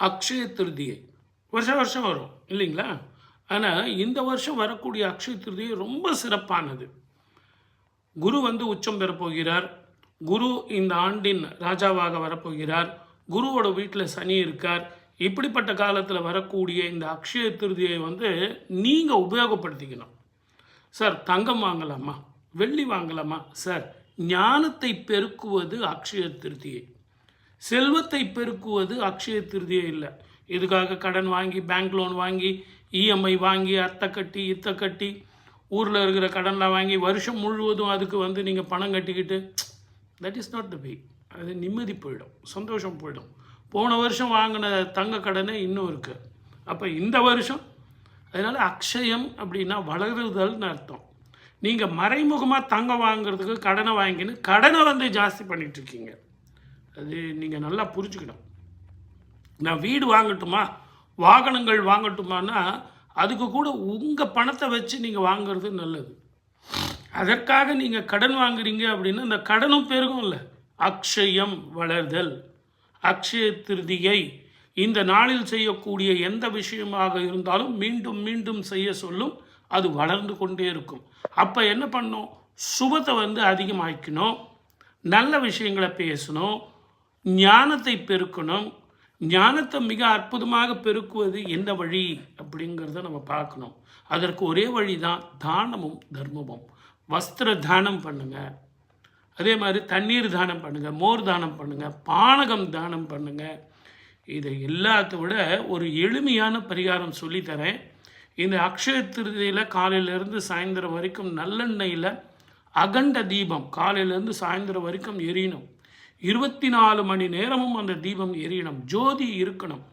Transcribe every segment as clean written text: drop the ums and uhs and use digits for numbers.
அக்ஷய திருதியை வருஷம் வருஷம் வரும் இல்லைங்களா? ஆனால் இந்த வருஷம் வரக்கூடிய அக்ஷய திருதியை ரொம்ப சிறப்பானது. குரு உச்சம் பெறப்போகிறார். குரு இந்த ஆண்டின் ராஜாவாக வரப்போகிறார். குருவோட வீட்டில் சனி இருக்கார். இப்படிப்பட்ட காலத்தில் வரக்கூடிய இந்த அக்ஷய திருதியை நீங்கள் உபயோகப்படுத்திக்கணும். சார் தங்கம் வாங்கலாமா, வெள்ளி வாங்கலாமா? சார் ஞானத்தை பெருக்குவது அக்ஷய திருதியை, செல்வத்தை பெருக்குவது அக்ஷய திருதியை இல்லை. இதுக்காக கடன் வாங்கி, பேங்க் லோன் வாங்கி, இஎம்ஐ வாங்கி, அத்தை கட்டி இத்தை கட்டி, ஊரில் இருக்கிற கடன்லாம் வாங்கி வருஷம் முழுவதும் அதுக்கு நீங்கள் பணம் கட்டிக்கிட்டு, தட் இஸ் நாட் த வே. அது நிம்மதி போயிடும், சந்தோஷம் போயிடும். போன வருஷம் வாங்கின தங்க கடனே இன்னும் இருக்குது. அப்போ இந்த வருஷம் அதனால் அக்ஷயம் அப்படின்னா வளருதல்னு அர்த்தம். நீங்கள் மறைமுகமாக தங்கம் வாங்குறதுக்கு கடனை வாங்கின்னு கடனை ஜாஸ்தி பண்ணிகிட்ருக்கீங்க. அது நீங்கள் நல்லா புரிஞ்சுக்கணும். நான் வீடு வாங்கட்டுமா, வாகனங்கள் வாங்கட்டுமானா அதுக்கு கூட உங்கள் பணத்தை வச்சு நீங்கள் வாங்கிறது நல்லது. அதற்காக நீங்கள் கடன் வாங்குறீங்க அப்படின்னா அந்த கடனும் பெருகும் இல்லை. அக்ஷயம் வளர்தல். அக்ஷய திருதியை இந்த நாளில் செய்யக்கூடிய எந்த விஷயமாக இருந்தாலும் மீண்டும் மீண்டும் செய்ய சொல்லும். அது வளர்ந்து கொண்டே இருக்கும். அப்போ என்ன பண்ணணும்? சுபத்தை அதிகமாக்கணும், நல்ல விஷயங்களை பேசணும், ஞானத்தை பெருக்கணும். ஞானத்தை மிக அற்புதமாக பெருக்குவது எந்த வழி அப்படிங்கிறத நம்ம பார்க்கணும். அதற்கு ஒரே வழி தான் தானமும் தர்மமும். வஸ்திர தானம் பண்ணுங்கள், அதே மாதிரி தண்ணீர் தானம் பண்ணுங்கள், மோர் தானம் பண்ணுங்கள், பானகம் தானம் பண்ணுங்கள். இதை எல்லாத்த விட ஒரு எளிமையான பரிகாரம் சொல்லித்தரேன். இந்த அக்ஷய திருதியில் காலையிலேருந்து சாயந்தரம் வரைக்கும் நல்லெண்ணெயில் அகண்ட தீபம் காலையிலேருந்து சாயந்தரம் வரைக்கும் எரியணும். 24 மணி நேரமும் அந்த தீபம் எரியணும். ஜோதி இருக்கணும்.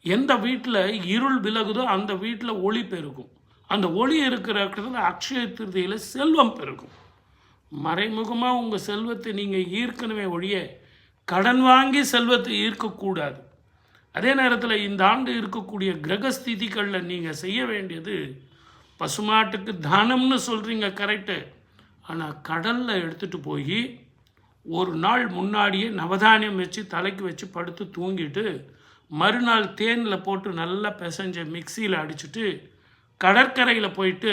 எந்த வீட்டில் இருள் விலகுதோ அந்த வீட்டில் ஒளி பெருகும். அந்த ஒளி இருக்கிற இடத்துல அக்ஷய திருதியில் செல்வம் பெருகும். மறைமுகமாக உங்கள் செல்வத்தை நீங்கள் ஈர்க்கணுமே ஒழிய கடன் வாங்கி செல்வத்தை ஈர்க்கக்கூடாது. அதே நேரத்தில் இந்த ஆண்டு இருக்கக்கூடிய கிரகஸ்திதிகளில் நீங்கள் செய்ய வேண்டியது, பசுமாட்டுக்கு தானம்னு சொல்கிறீங்க கரெக்டு. ஆனால் கடலில் எடுத்துகிட்டு போய் ஒரு நாள் முன்னாடியே நவதானியம் வச்சு தலைக்கு வச்சு படுத்து தூங்கிட்டு மறுநாள் தேனில் போட்டு நல்லா பிசைஞ்ச மிக்சியில் அடிச்சுட்டு கடற்கரையில் போயிட்டு,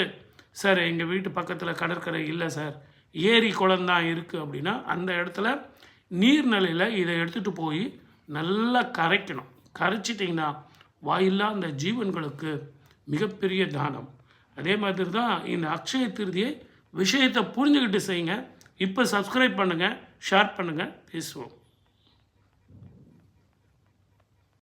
சார் எங்கள் வீட்டு பக்கத்தில் கடற்கரை இல்லை சார், ஏரி குளம்தான் இருக்குது அப்படின்னா அந்த இடத்துல நீர்நிலையில் இதை எடுத்துகிட்டு போய் நல்லா கரைக்கணும். கரைச்சிட்டிங்கன்னா வாயில்லா அந்த ஜீவன்களுக்கு மிகப்பெரிய தானம். அதே மாதிரி தான் இந்த அக்ஷய திருதியை விஷயத்தை புரிஞ்சுக்கிட்டு செய்யுங்க. இப்போ சப்ஸ்கிரைப் பண்ணுங்கள், ஷேர் பண்ணுங்கள், பேசுவோம்.